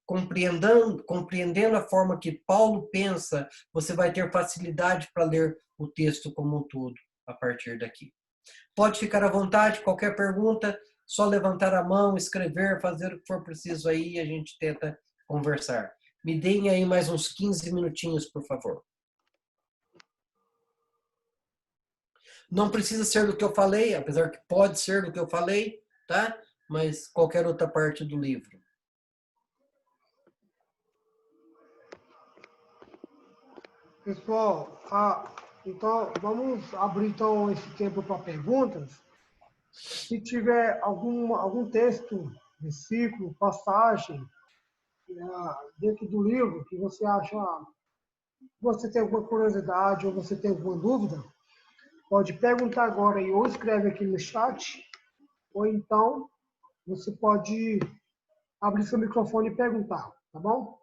compreendendo a forma que Paulo pensa, você vai ter facilidade para ler o texto como um todo a partir daqui. Pode ficar à vontade, qualquer pergunta, só levantar a mão, escrever, fazer o que for preciso aí e a gente tenta conversar. Me deem aí mais uns 15 minutinhos, por favor. Não precisa ser do que eu falei, apesar que pode ser do que eu falei, tá? Mas qualquer outra parte do livro. Pessoal, então vamos abrir então esse tempo para perguntas. Se tiver algum texto, versículo, passagem dentro do livro que você acha, você tem alguma curiosidade ou você tem alguma dúvida, pode perguntar agora e ou escreve aqui no chat, ou então você pode abrir seu microfone e perguntar, tá bom?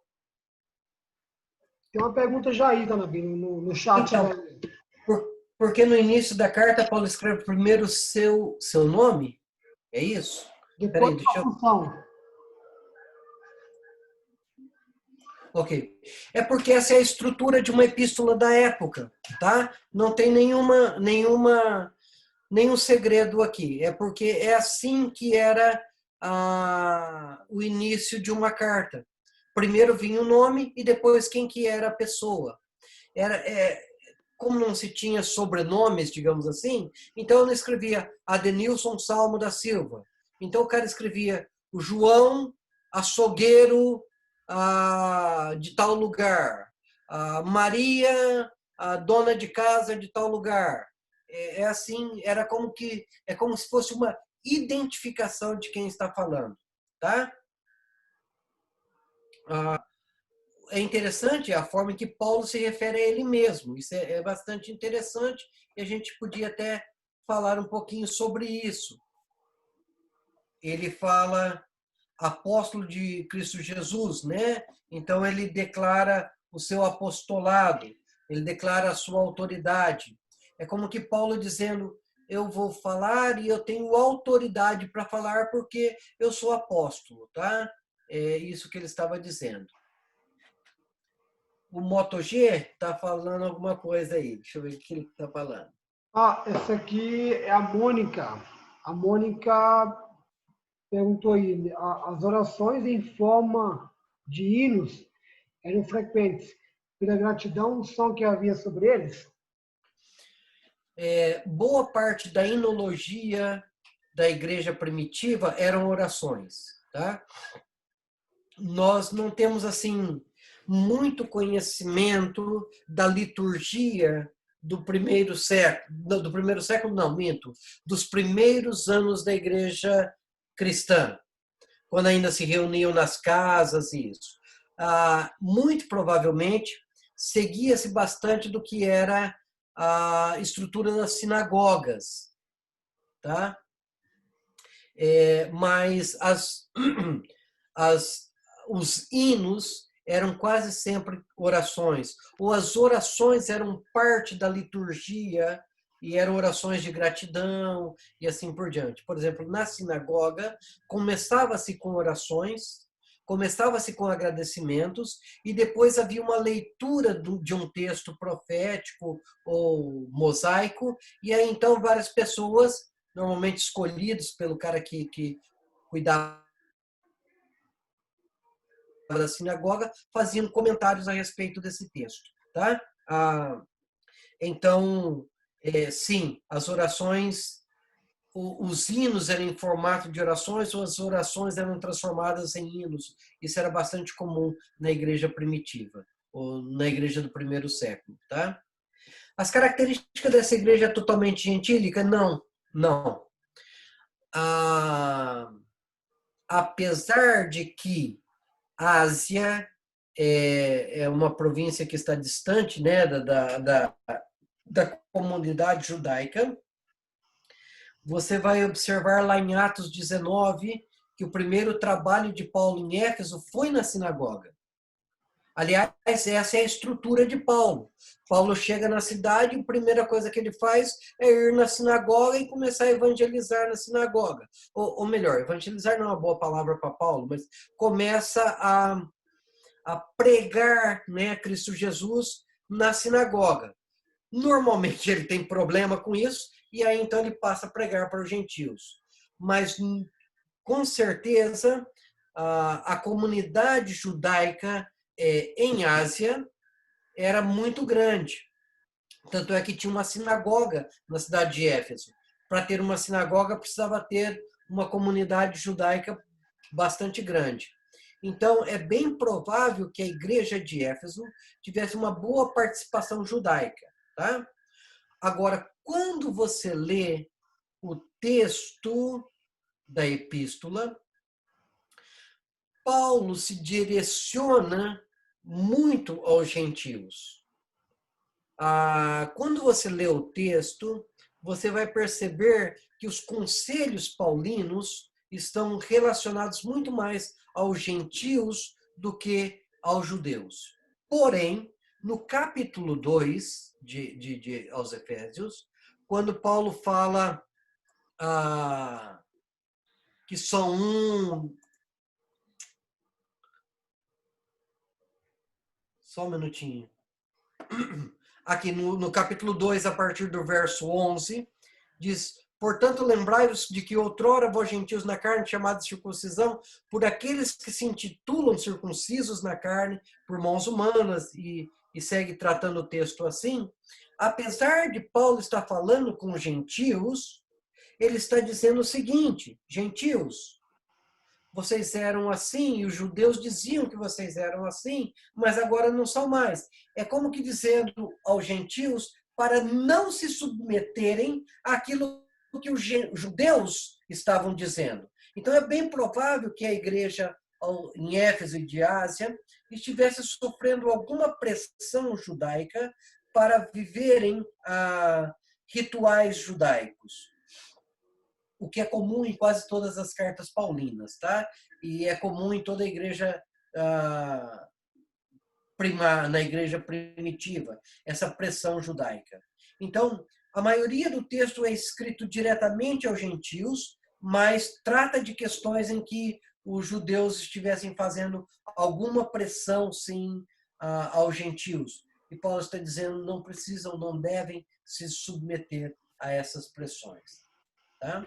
Tem uma pergunta já aí, Dona Bina, no chat. Então, porque no início da carta, Paulo escreve primeiro seu nome? É isso? Depois Peraí, da função. Ok. É porque essa é a estrutura de uma epístola da época, tá? Não tem nenhum segredo aqui. É porque é assim que era o início de uma carta. Primeiro vinha o nome e depois quem que era a pessoa. Como não se tinha sobrenomes, digamos assim, então eu não escrevia Adenilson Salmo da Silva. Então o cara escrevia o João Açougueiro de tal lugar, Maria, a dona de casa de tal lugar. É assim, é como se fosse uma identificação de quem está falando, tá? É interessante a forma em que Paulo se refere a ele mesmo. Isso é bastante interessante e a gente podia até falar um pouquinho sobre isso. Ele fala apóstolo de Cristo Jesus, né? Então ele declara o seu apostolado, ele declara a sua autoridade. É como que Paulo dizendo, eu vou falar e eu tenho autoridade para falar porque eu sou apóstolo, tá? É isso que ele estava dizendo. O Moto G está falando alguma coisa aí. Deixa eu ver o que ele está falando. Essa aqui é a Mônica. A Mônica perguntou aí, as orações em forma de hinos eram frequentes pela gratidão do som que havia sobre eles? Boa parte da inologia da igreja primitiva eram orações, tá? Nós não temos, assim, muito conhecimento da liturgia do primeiro século não, minto, dos primeiros anos da igreja cristã, quando ainda se reuniam nas casas e isso. Muito provavelmente, seguia-se bastante do que era a estrutura das sinagogas, tá? Mas os hinos eram quase sempre orações, ou as orações eram parte da liturgia e eram orações de gratidão e assim por diante. Por exemplo, na sinagoga, começava-se com orações, começava-se com agradecimentos e depois havia uma leitura de um texto profético ou mosaico e aí então várias pessoas, normalmente escolhidos pelo cara que cuidava da sinagoga, faziam comentários a respeito desse texto. Tá? Então, sim, as orações, os hinos eram em formato de orações ou as orações eram transformadas em hinos. Isso era bastante comum na igreja primitiva, ou na igreja do primeiro século. Tá? As características dessa igreja totalmente gentílica? Não, não. Apesar de que a Ásia é uma província que está distante, né, da comunidade judaica. Você vai observar lá em Atos 19 que o primeiro trabalho de Paulo em Éfeso foi na sinagoga. Aliás, essa é a estrutura de Paulo. Paulo chega na cidade e a primeira coisa que ele faz é ir na sinagoga e começar a evangelizar na sinagoga. Ou melhor, evangelizar não é uma boa palavra para Paulo, mas começa a pregar, né, Cristo Jesus na sinagoga. Normalmente ele tem problema com isso e aí então ele passa a pregar para os gentios. Mas com certeza a comunidade judaica em Ásia era muito grande. Tanto é que tinha uma sinagoga na cidade de Éfeso. Para ter uma sinagoga precisava ter uma comunidade judaica bastante grande. Então, é bem provável que a igreja de Éfeso tivesse uma boa participação judaica. Tá? Agora, quando você lê o texto da epístola, Paulo se direciona muito aos gentios. Quando você lê o texto, você vai perceber que os conselhos paulinos estão relacionados muito mais aos gentios do que aos judeus. Porém, no capítulo 2 aos Efésios, quando Paulo fala que só um... Só um minutinho. Aqui no capítulo 2, a partir do verso 11, diz: portanto, lembrai-vos de que outrora vós gentios na carne, chamados de circuncisão, por aqueles que se intitulam circuncisos na carne, por mãos humanas, e segue tratando o texto assim. Apesar de Paulo estar falando com gentios, ele está dizendo o seguinte: gentios, vocês eram assim, e os judeus diziam que vocês eram assim, mas agora não são mais. É como que dizendo aos gentios para não se submeterem àquilo que os judeus estavam dizendo. Então é bem provável que a igreja em Éfeso e de Ásia estivesse sofrendo alguma pressão judaica para viverem rituais judaicos, o que é comum em quase todas as cartas paulinas, tá? E é comum em toda a igreja na igreja primitiva, essa pressão judaica. Então, a maioria do texto é escrito diretamente aos gentios, mas trata de questões em que os judeus estivessem fazendo alguma pressão, sim, aos gentios. E Paulo está dizendo, não precisam, não devem se submeter a essas pressões. Tá?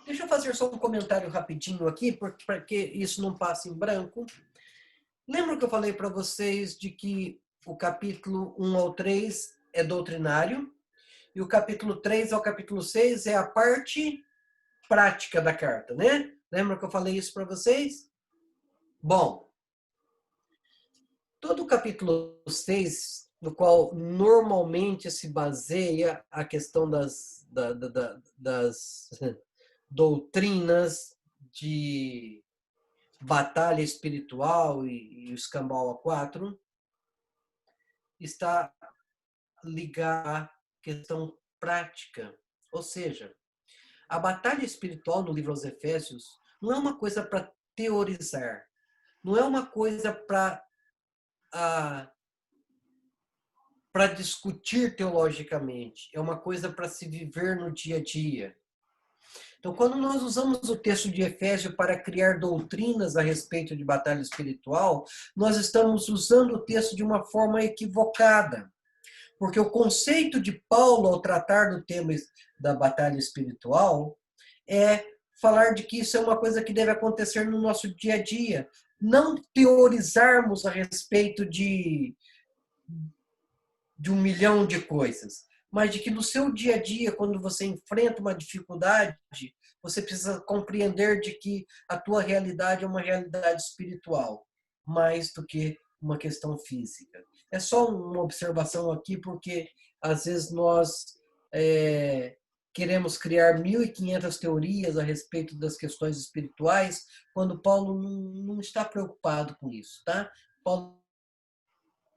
Deixa eu fazer só um comentário rapidinho aqui, para que isso não passe em branco. Lembra que eu falei para vocês de que o capítulo 1 ao 3 é doutrinário, e o capítulo 3 ao capítulo 6 é a parte prática da carta, né? Lembra que eu falei isso para vocês? Bom, todo o capítulo 6, no qual normalmente se baseia a questão das doutrinas de batalha espiritual e o escambau A4, está ligado à questão prática. Ou seja, a batalha espiritual no livro aos Efésios não é uma coisa para teorizar, não é uma coisa para discutir teologicamente, é uma coisa para se viver no dia a dia. Então, quando nós usamos o texto de Efésios para criar doutrinas a respeito de batalha espiritual, nós estamos usando o texto de uma forma equivocada. Porque o conceito de Paulo ao tratar do tema da batalha espiritual é falar de que isso é uma coisa que deve acontecer no nosso dia a dia. Não teorizarmos a respeito de 1 milhão de coisas, mas de que no seu dia a dia, quando você enfrenta uma dificuldade, você precisa compreender de que a tua realidade é uma realidade espiritual, mais do que uma questão física. É só uma observação aqui, porque às vezes nós queremos criar 1.500 teorias a respeito das questões espirituais, quando Paulo não está preocupado com isso, tá? Paulo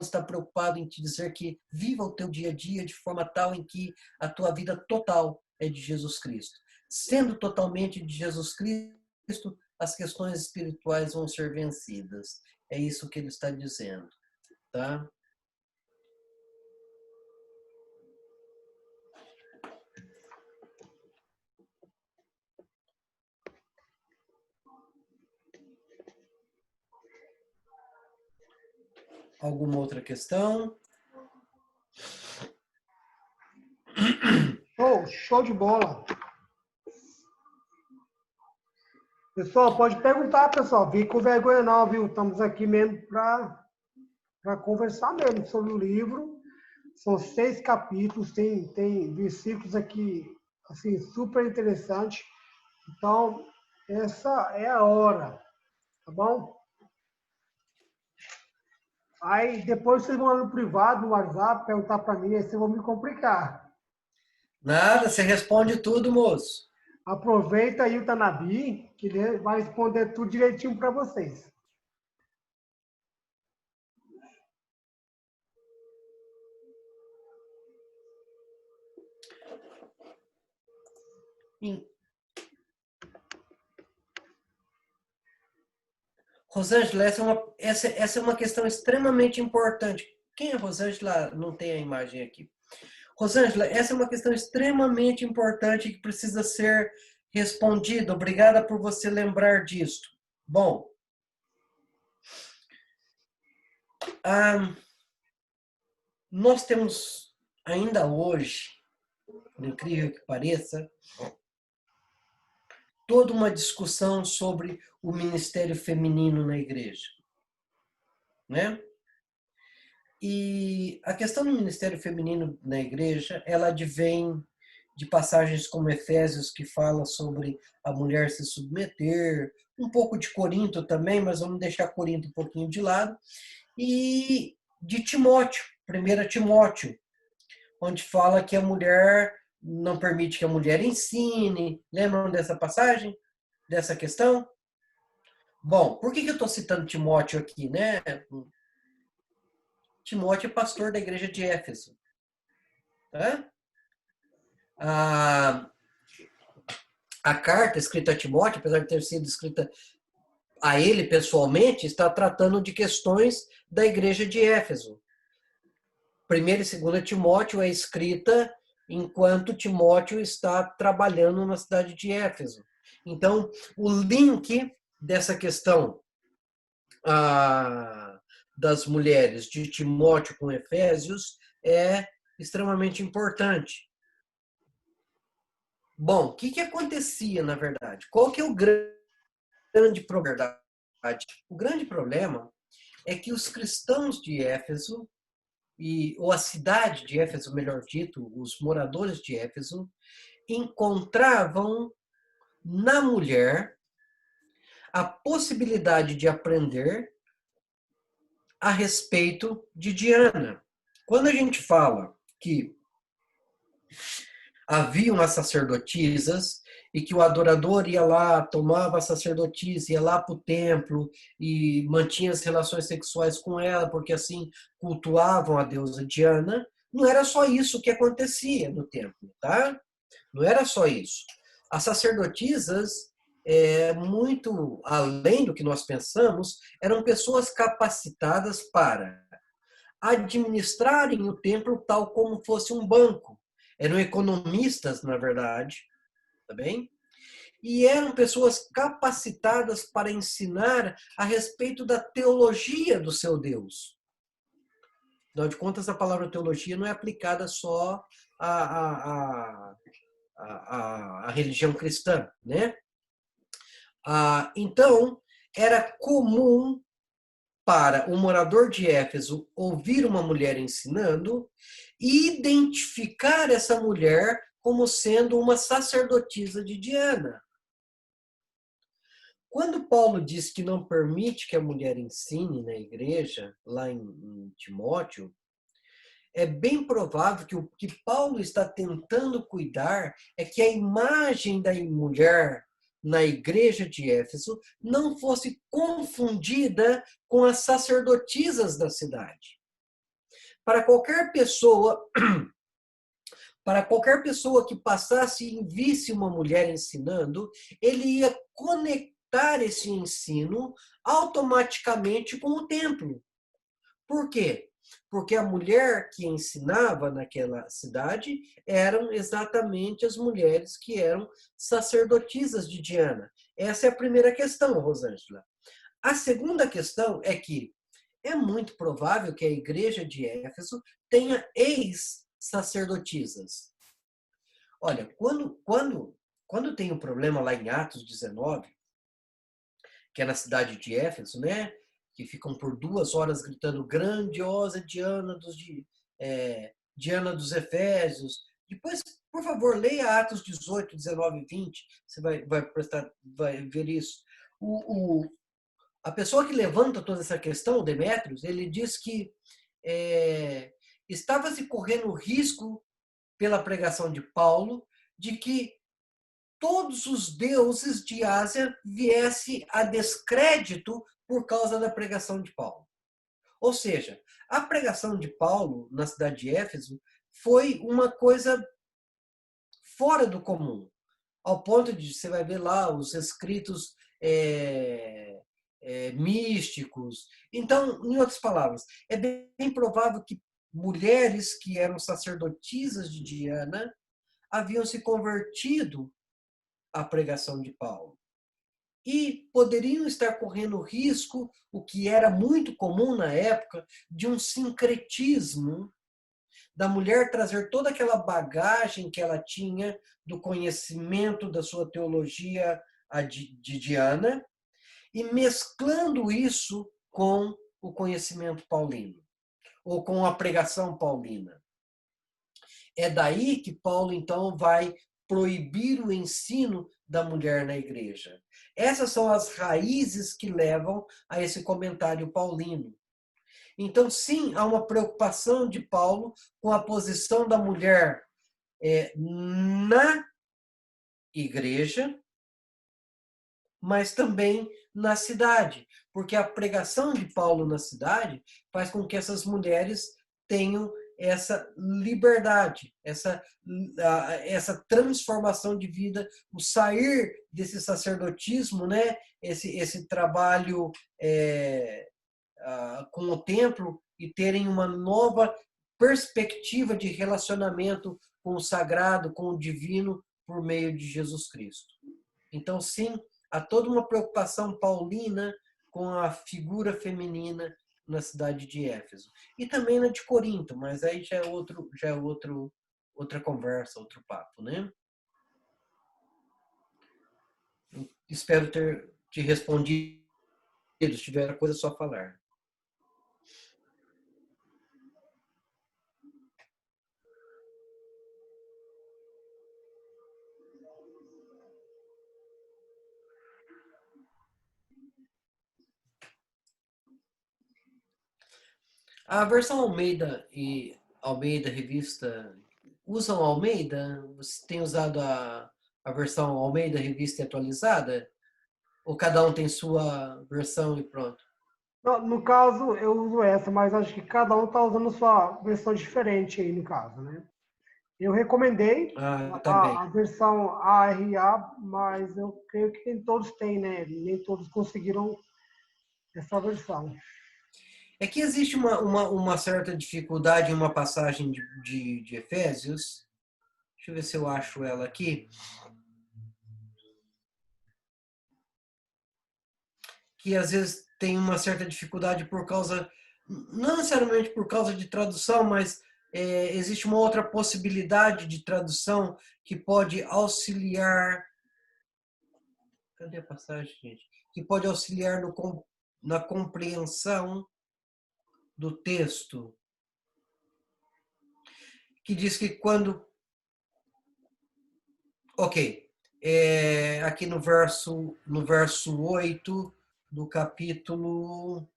está preocupado em te dizer que viva o teu dia a dia de forma tal em que a tua vida total é de Jesus Cristo. Sendo totalmente de Jesus Cristo, as questões espirituais vão ser vencidas. É isso que ele está dizendo, tá? Alguma outra questão? Show de bola. Pessoal, pode perguntar, pessoal. Vem com vergonha não, viu? Estamos aqui mesmo para conversar mesmo sobre o livro. São 6 capítulos, tem versículos aqui, assim, super interessantes. Então, essa é a hora, tá bom? Aí, depois vocês vão lá no privado, no WhatsApp, perguntar para mim, aí vocês vão me complicar. Nada, você responde tudo, moço. Aproveita aí o Tanabi, que ele vai responder tudo direitinho para vocês. Rosângela, essa é uma questão extremamente importante. Quem é Rosângela? Não tem a imagem aqui. Rosângela, essa é uma questão extremamente importante que precisa ser respondida. Obrigada por você lembrar disso. Bom, nós temos ainda hoje, por incrível que pareça, toda uma discussão sobre o ministério feminino na igreja, né? E a questão do ministério feminino na igreja, ela advém de passagens como Efésios, que fala sobre a mulher se submeter, um pouco de Corinto também, mas vamos deixar Corinto um pouquinho de lado, e de Timóteo, 1 Timóteo, onde fala que a mulher não permite que a mulher ensine. Lembram dessa passagem? Dessa questão? Bom, por que eu estou citando Timóteo aqui, né? Timóteo é pastor da igreja de Éfeso. Tá? A carta escrita a Timóteo, apesar de ter sido escrita a ele pessoalmente, está tratando de questões da igreja de Éfeso. 1ª e 2ª Timóteo é escrita enquanto Timóteo está trabalhando na cidade de Éfeso. Então, o link dessa questão das mulheres de Timóteo com Efésios é extremamente importante. Bom, o que acontecia, na verdade? Qual que é o grande problema? O grande problema é que os cristãos de Éfeso, ou a cidade de Éfeso, melhor dito, os moradores de Éfeso, encontravam na mulher a possibilidade de aprender a respeito de Diana. Quando a gente fala que haviam as sacerdotisas e que o adorador ia lá, tomava a sacerdotisa, ia lá para o templo e mantinha as relações sexuais com ela, porque assim cultuavam a deusa Diana, não era só isso que acontecia no templo, tá? Não era só isso. As sacerdotisas, muito além do que nós pensamos, eram pessoas capacitadas para administrarem o templo tal como fosse um banco. Eram economistas, na verdade, tá bem? E eram pessoas capacitadas para ensinar a respeito da teologia do seu Deus. Afinal de contas, a palavra teologia não é aplicada só à religião cristã, né? Então, era comum para o morador de Éfeso ouvir uma mulher ensinando e identificar essa mulher como sendo uma sacerdotisa de Diana. Quando Paulo diz que não permite que a mulher ensine na igreja, lá em Timóteo, é bem provável que o que Paulo está tentando cuidar é que a imagem da mulher na igreja de Éfeso não fosse confundida com as sacerdotisas da cidade. para qualquer pessoa, para qualquer pessoa que passasse e visse uma mulher ensinando, ele ia conectar esse ensino automaticamente com o templo. Por quê? Porque a mulher que ensinava naquela cidade eram exatamente as mulheres que eram sacerdotisas de Diana. Essa é a primeira questão, Rosângela. A segunda questão é que é muito provável que a igreja de Éfeso tenha ex-sacerdotisas. Olha, quando tem um problema lá em Atos 19, que é na cidade de Éfeso, né? Que ficam por 2 horas gritando grandiosa Diana Diana dos Efésios. Depois, por favor, leia Atos 18, 19 e 20, você vai ver isso. A pessoa que levanta toda essa questão, o Demétrios, ele diz que estava se correndo risco pela pregação de Paulo de que todos os deuses de Ásia viessem a descrédito por causa da pregação de Paulo. Ou seja, a pregação de Paulo na cidade de Éfeso foi uma coisa fora do comum, ao ponto de você vai ver lá os escritos místicos. Então, em outras palavras, é bem provável que mulheres que eram sacerdotisas de Diana haviam se convertido à pregação de Paulo. E poderiam estar correndo risco, o que era muito comum na época, de um sincretismo, da mulher trazer toda aquela bagagem que ela tinha do conhecimento da sua teologia de Diana, e mesclando isso com o conhecimento paulino, ou com a pregação paulina. É daí que Paulo, então, vai proibir o ensino da mulher na igreja. Essas são as raízes que levam a esse comentário paulino. Então, sim, há uma preocupação de Paulo com a posição da mulher na igreja, mas também na cidade, porque a pregação de Paulo na cidade faz com que essas mulheres tenham essa liberdade, essa transformação de vida, o sair desse sacerdotismo, né? Esse trabalho com o templo e terem uma nova perspectiva de relacionamento com o sagrado, com o divino, por meio de Jesus Cristo. Então, sim, há toda uma preocupação paulina com a figura feminina na cidade de Éfeso. E também na de Corinto, mas aí já é outra conversa, outro papo, né? Espero ter te respondido. Se tiver coisa, é só falar. A versão Almeida e Almeida Revista usam Almeida? Você tem usado a versão Almeida Revista e atualizada? Ou cada um tem sua versão e pronto? No caso, eu uso essa, mas acho que cada um está usando sua versão diferente aí, no caso, né? Eu recomendei Tá bem. a versão ARA, mas eu creio que nem todos têm, né? Nem todos conseguiram essa versão. É que existe uma certa dificuldade em uma passagem de Efésios. Deixa eu ver se eu acho ela aqui. Que às vezes tem uma certa dificuldade por causa, não necessariamente por causa de tradução, mas existe uma outra possibilidade de tradução que pode auxiliar. Cadê a passagem, gente? Que pode auxiliar na compreensão do texto. Que diz que quando. Ok. Aqui no verso 8 do capítulo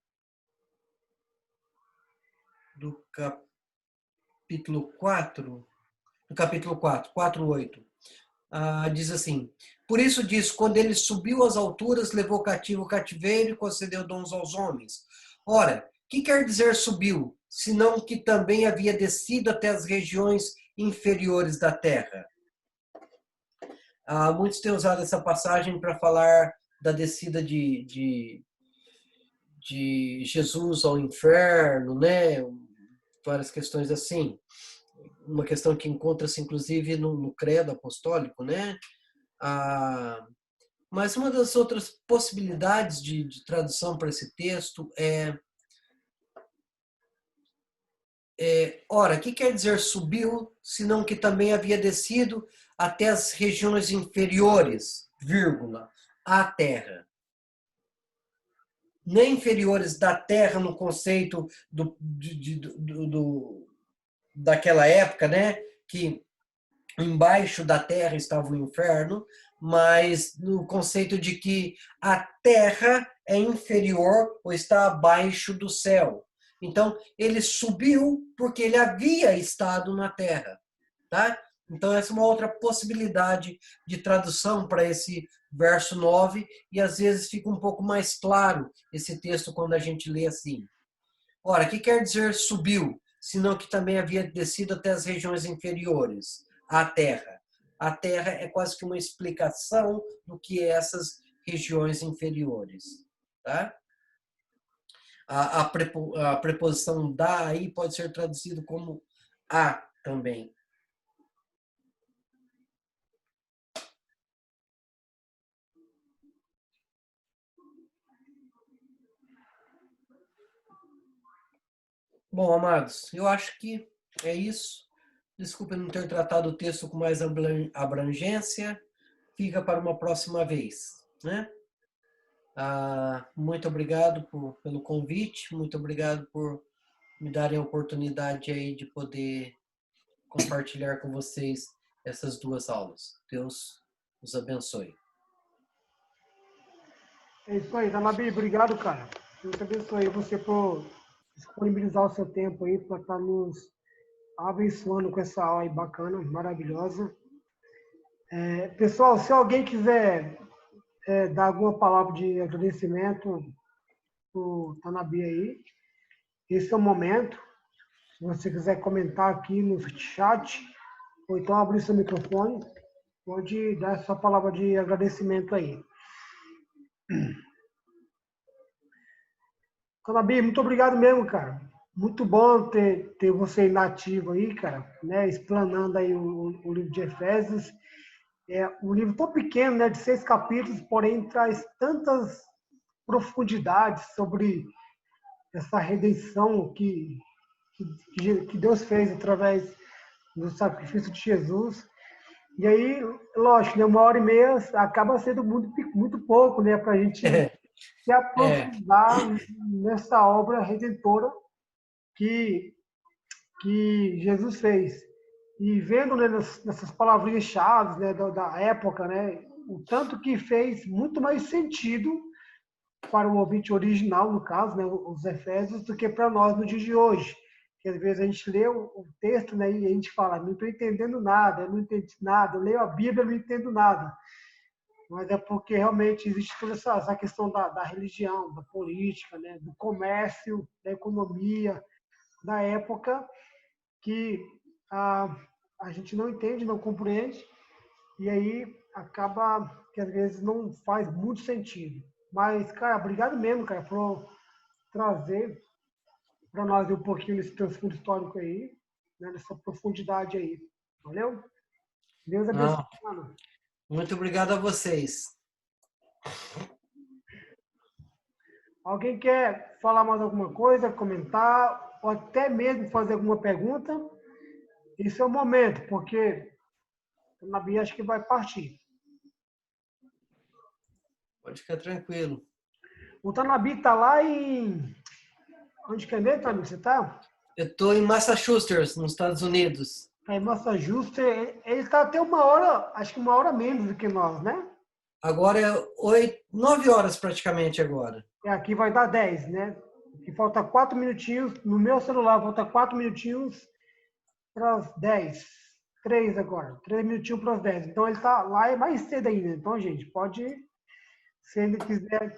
4, no capítulo 4:8, diz assim: por isso diz, quando ele subiu às alturas, levou cativo o cativeiro e concedeu dons aos homens. Ora, que quer dizer subiu, senão que também havia descido até as regiões inferiores da terra? Muitos têm usado essa passagem para falar da descida de Jesus ao inferno, né? Várias questões assim. Uma questão que encontra-se, inclusive, no credo apostólico, né? Mas uma das outras possibilidades de tradução para esse texto ora, o que quer dizer subiu, senão que também havia descido até as regiões inferiores, vírgula, à terra. Nem inferiores da terra no conceito daquela época, né? Que embaixo da terra estava o inferno, mas no conceito de que a terra é inferior ou está abaixo do céu. Então, ele subiu porque ele havia estado na terra, tá? Então, essa é uma outra possibilidade de tradução para esse verso 9, e às vezes fica um pouco mais claro esse texto quando a gente lê assim. Ora, o que quer dizer subiu, senão que também havia descido até as regiões inferiores, à terra? A terra é quase que uma explicação do que é essas regiões inferiores, tá? A preposição da aí pode ser traduzido como a também. Bom, amados, eu acho que é isso. Desculpe não ter tratado o texto com mais abrangência. Fica para uma próxima vez, né? Muito obrigado pelo convite, muito obrigado por me darem a oportunidade aí de poder compartilhar com vocês essas duas aulas. Deus os abençoe. É isso aí, Tanabi, obrigado, cara. Deus te abençoe você por disponibilizar o seu tempo aí para estar nos abençoando com essa aula aí bacana, maravilhosa. Pessoal, se alguém quiser dar alguma palavra de agradecimento para o Tanabi aí, esse é o momento. Se você quiser comentar aqui no chat, ou então abrir seu microfone, pode dar essa palavra de agradecimento aí. Tanabi, muito obrigado mesmo, cara. Muito bom ter você nativo aí, cara, né? Explanando aí o livro de Efésios. É um livro tão pequeno, né? De 6 capítulos, porém traz tantas profundidades sobre essa redenção que Deus fez através do sacrifício de Jesus. E aí, lógico, né, 1h30 acaba sendo muito pouco, né, para a gente se aprofundar nessa obra redentora que Jesus fez. E vendo, né, nessas palavrinhas-chave, né, da época, né, o tanto que fez muito mais sentido para o ouvinte original, no caso, né, os Efésios, do que para nós no dia de hoje. Que às vezes a gente lê o texto, né, e a gente fala, não estou entendendo nada, eu não entendi nada, eu leio a Bíblia, eu não entendo nada. Mas é porque realmente existe toda essa questão da religião, da política, né, do comércio, da economia, da época, que a gente não entende, não compreende, e aí acaba que às vezes não faz muito sentido. Mas, cara, obrigado mesmo, cara, por trazer para nós um pouquinho desse transfundo histórico aí, né, dessa profundidade aí. Valeu? Deus abençoe, mano. Muito obrigado a vocês. Alguém quer falar mais alguma coisa, comentar, ou até mesmo fazer alguma pergunta? Esse é o momento, porque o Nabi acho que vai partir. Pode ficar tranquilo. O Tanabi está lá em... Onde que é mesmo, Tanabi? Você está? Eu estou em Massachusetts, nos Estados Unidos. Está em Massachusetts. Ele está até 1h, acho que 1h menos do que nós, né? Agora é 9 horas praticamente agora. Aqui vai dar 10, né? Aqui falta 4 minutinhos. No meu celular falta 4 minutinhos para as 10. 3 agora. 3 minutinhos para as 10. Então ele está lá é mais cedo ainda. Então, gente, pode, se ele quiser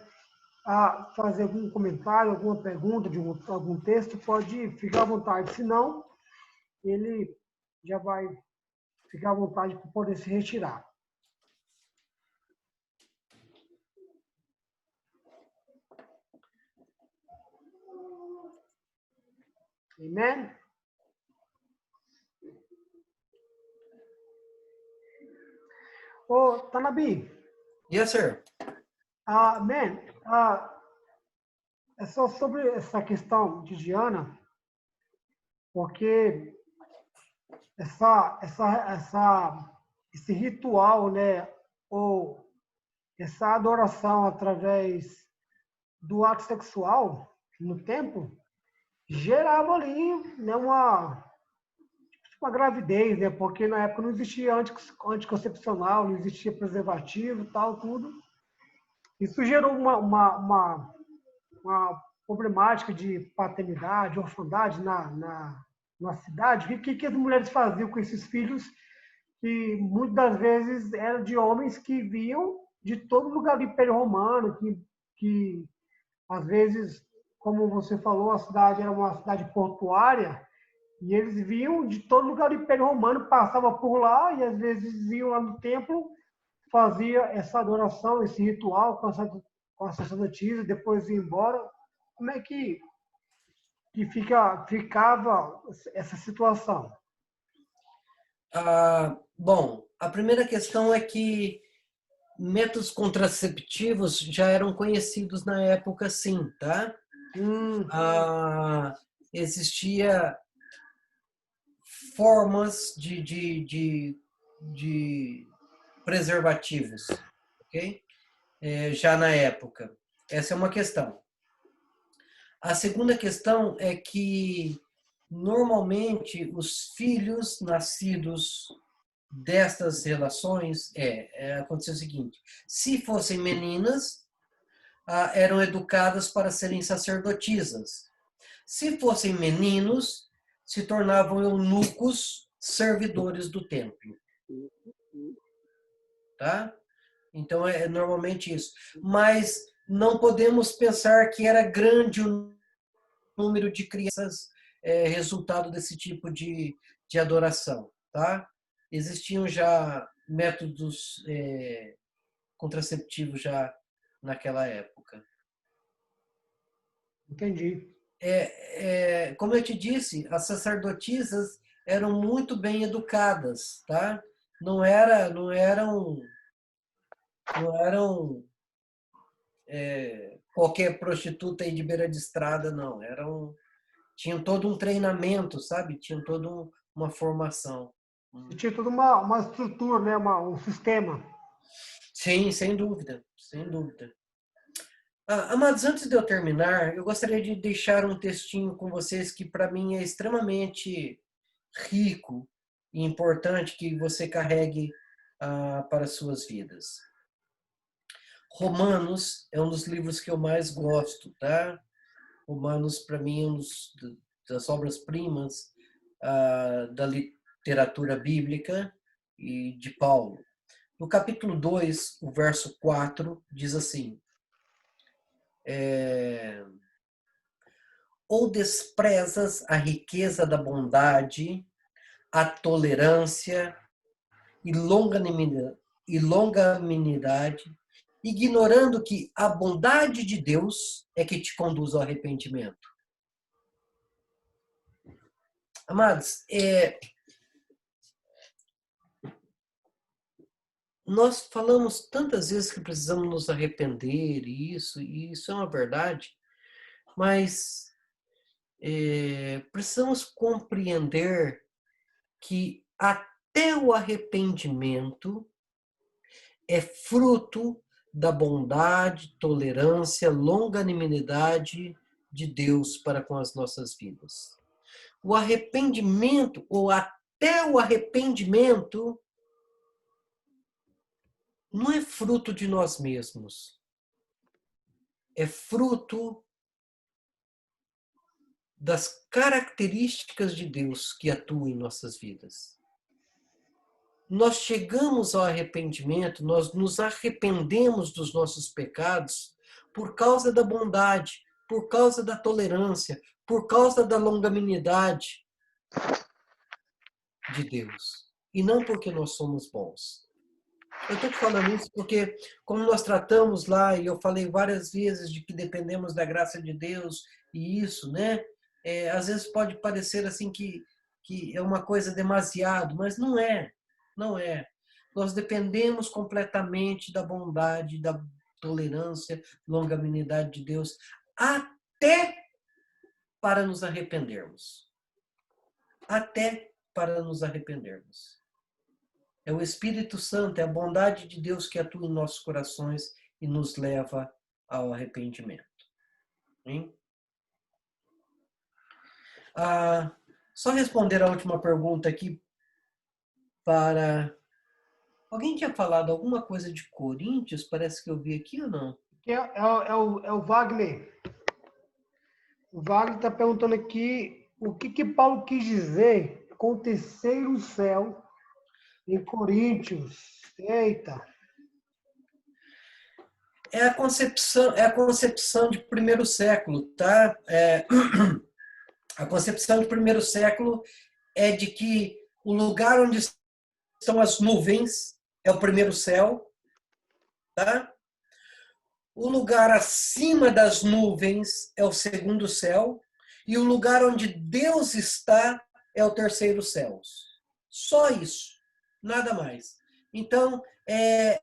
fazer algum comentário, alguma pergunta de algum texto, pode ficar à vontade. Se não, ele já vai ficar à vontade para poder se retirar. Amen? Ô, Tanabi, Yes, sir. man, é só sobre essa questão de Diana, porque esse ritual, né, ou essa adoração através do ato sexual no templo, gerava ali, né, uma gravidez, né, porque na época não existia anticoncepcional, não existia preservativo, tal, tudo. Isso gerou uma problemática de paternidade, orfandade na cidade. O que as mulheres faziam com esses filhos que muitas das vezes eram de homens que vinham de todo lugar do Império Romano, que às vezes, como você falou, a cidade era uma cidade portuária, e eles vinham de todo lugar do Império Romano, passavam por lá, e às vezes vinham lá no templo, fazia essa adoração, esse ritual com a sacerdotisa, depois ia embora. Como é que ficava essa situação? Bom, a primeira questão é que métodos contraceptivos já eram conhecidos na época, sim, tá? Existia formas de preservativos, ok? Já na época. Essa é uma questão. A segunda questão é que, normalmente, os filhos nascidos destas relações, aconteceu o seguinte: se fossem meninas, eram educadas para serem sacerdotisas. Se fossem meninos, se tornavam eunucos, servidores do templo. Tá? Então, é normalmente isso. Mas não podemos pensar que era grande o número de crianças resultado desse tipo de adoração. Tá? Existiam já métodos contraceptivos já naquela época. Entendi. Como eu te disse, as sacerdotisas eram muito bem educadas, tá? Não eram qualquer prostituta aí de beira de estrada, não. Tinham todo um treinamento, sabe? Tinham toda uma formação. E tinha toda uma estrutura, né? Um sistema. Sim, sem dúvida, sem dúvida. Amados, antes de eu terminar, eu gostaria de deixar um textinho com vocês que para mim é extremamente rico e importante que você carregue para as suas vidas. Romanos é um dos livros que eu mais gosto, tá? Romanos, para mim, é uma das obras-primas da literatura bíblica e de Paulo. No capítulo 2, o verso 4, diz assim: ou desprezas a riqueza da bondade, a tolerância e longanimidade, ignorando que a bondade de Deus é que te conduz ao arrependimento. Amados, nós falamos tantas vezes que precisamos nos arrepender, e isso é uma verdade, mas precisamos compreender que até o arrependimento é fruto da bondade, tolerância, longanimidade de Deus para com as nossas vidas. O arrependimento, ou até o arrependimento, não é fruto de nós mesmos. É fruto das características de Deus que atuam em nossas vidas. Nós chegamos ao arrependimento, nós nos arrependemos dos nossos pecados, por causa da bondade, por causa da tolerância, por causa da longanimidade de Deus. E não porque nós somos bons. Eu estou te falando isso porque, como nós tratamos lá, e eu falei várias vezes de que dependemos da graça de Deus, e isso, né? Às vezes pode parecer assim que é uma coisa demasiado, mas não é. Não é. Nós dependemos completamente da bondade, da tolerância, longanimidade de Deus, até para nos arrependermos. Até para nos arrependermos. É o Espírito Santo, é a bondade de Deus que atua em nossos corações e nos leva ao arrependimento. Hein? Só responder a última pergunta aqui para... Alguém tinha falado alguma coisa de Coríntios? Parece que eu vi aqui ou não? É o Wagner. O Wagner está perguntando aqui o que Paulo quis dizer com o terceiro céu em Coríntios. Eita! É a concepção de primeiro século, tá? A concepção de primeiro século é de que o lugar onde estão as nuvens é o primeiro céu, tá? O lugar acima das nuvens é o segundo céu e o lugar onde Deus está é o terceiro céu. Só isso, nada mais. Então, é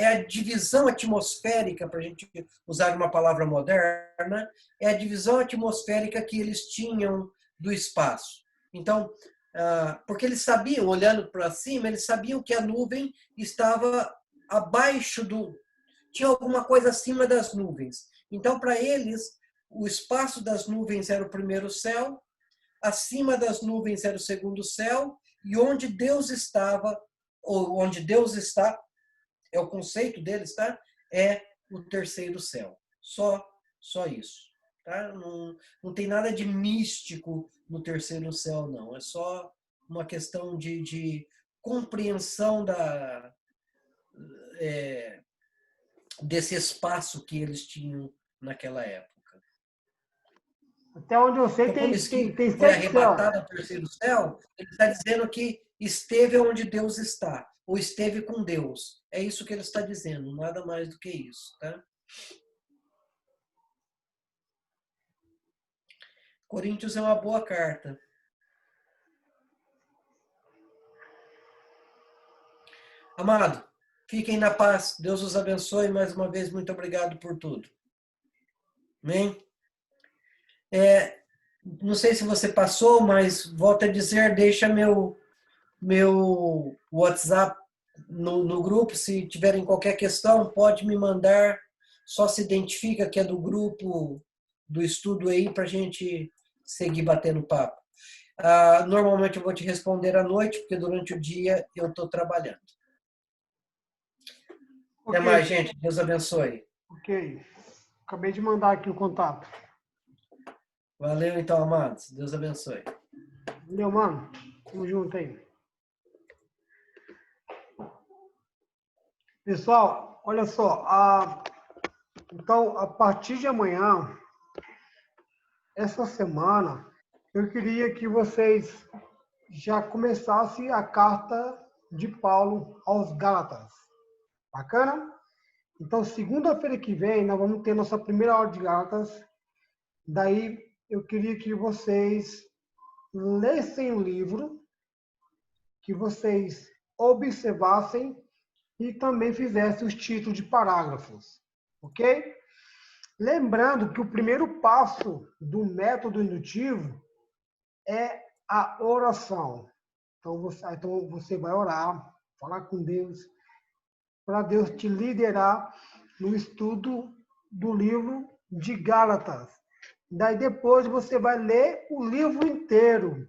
a divisão atmosférica, para a gente usar uma palavra moderna, é a divisão atmosférica que eles tinham do espaço. Então, porque eles sabiam, olhando para cima, eles sabiam que a nuvem estava abaixo tinha alguma coisa acima das nuvens. Então, para eles, o espaço das nuvens era o primeiro céu, acima das nuvens era o segundo céu, e onde Deus estava, ou onde Deus está, é o conceito deles, tá? É o terceiro céu. Só isso. Tá? Não tem nada de místico no terceiro céu, não. É só uma questão de compreensão desse espaço que eles tinham naquela época. Até onde eu sei, Então, quando diz que tem foi 7 céus. arrebatado ao terceiro céu, ele está dizendo que esteve onde Deus está, ou esteve com Deus. É isso que ele está dizendo, nada mais do que isso. Tá? Coríntios é uma boa carta. Amado, fiquem na paz. Deus os abençoe. Mais uma vez, muito obrigado por tudo. Amém? Não sei se você passou, mas volto a dizer, deixa meu WhatsApp no grupo. Se tiverem qualquer questão, pode me mandar. Só se identifica que é do grupo do estudo aí para a gente seguir batendo papo. Normalmente eu vou te responder à noite, porque durante o dia eu estou trabalhando. Até mais, gente. Deus abençoe. Ok. Acabei de mandar aqui o contato. Valeu, então, amados. Deus abençoe. Valeu, mano. Tamo junto aí. Pessoal, olha só. Então, a partir de amanhã, essa semana, eu queria que vocês já começassem a carta de Paulo aos Gálatas. Bacana? Então, segunda-feira que vem, nós vamos ter nossa primeira aula de Gálatas. Daí, eu queria que vocês lessem o livro, que vocês observassem e também fizessem os títulos de parágrafos. Ok? Lembrando que o primeiro passo do método indutivo é a oração. Então você vai orar, falar com Deus, para Deus te liderar no estudo do livro de Gálatas. Daí depois você vai ler o livro inteiro.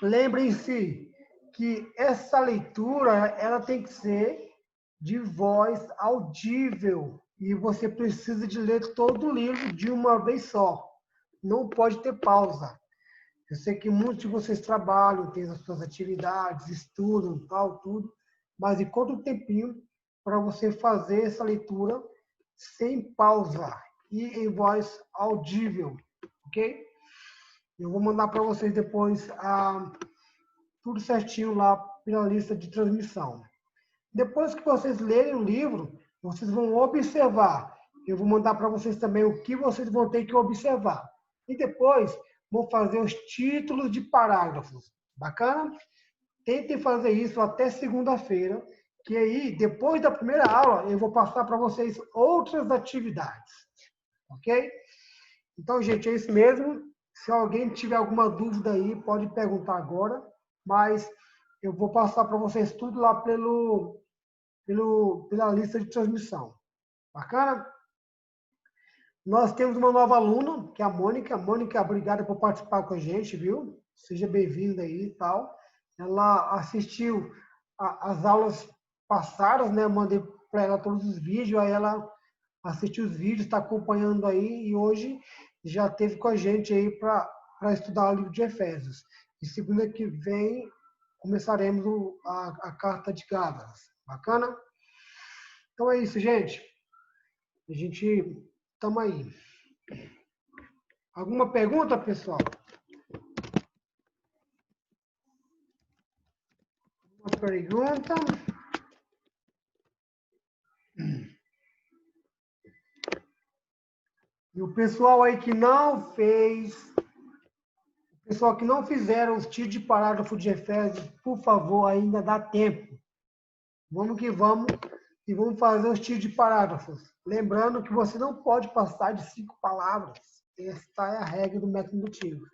Lembrem-se que essa leitura ela tem que ser de voz audível e você precisa de ler todo o livro de uma vez só. Não pode ter pausa. Eu sei que muitos de vocês trabalham, têm as suas atividades, estudam, tal, tudo, mas encontra um tempinho para você fazer essa leitura sem pausa e em voz audível, ok? Eu vou mandar para vocês depois tudo certinho lá pela lista de transmissão. Depois que vocês lerem o livro, vocês vão observar. Eu vou mandar para vocês também o que vocês vão ter que observar. E depois vou fazer os títulos de parágrafos. Bacana? Tentem fazer isso até segunda-feira, que aí, depois da primeira aula, eu vou passar para vocês outras atividades. Ok? Então, gente, é isso mesmo. Se alguém tiver alguma dúvida aí, pode perguntar agora, mas eu vou passar para vocês tudo lá pela lista de transmissão. Bacana? Nós temos uma nova aluna, que é a Mônica. Mônica, obrigada por participar com a gente, viu? Seja bem-vinda aí e tal. Ela assistiu as aulas passadas, né? Eu mandei para ela todos os vídeos, aí ela assistiu os vídeos, está acompanhando aí e hoje já esteve com a gente aí para estudar o livro de Efésios. E segunda que vem começaremos a carta de Gálatas. Bacana? Então é isso, gente. A gente estamos aí. Alguma pergunta, pessoal? Uma pergunta? E o pessoal aí que não fez, o pessoal que não fizeram os títulos de parágrafo de Efésios, por favor, ainda dá tempo. Vamos que vamos e vamos fazer os títulos de parágrafos. Lembrando que você não pode passar de 5 palavras. Essa é a regra do método indutivo.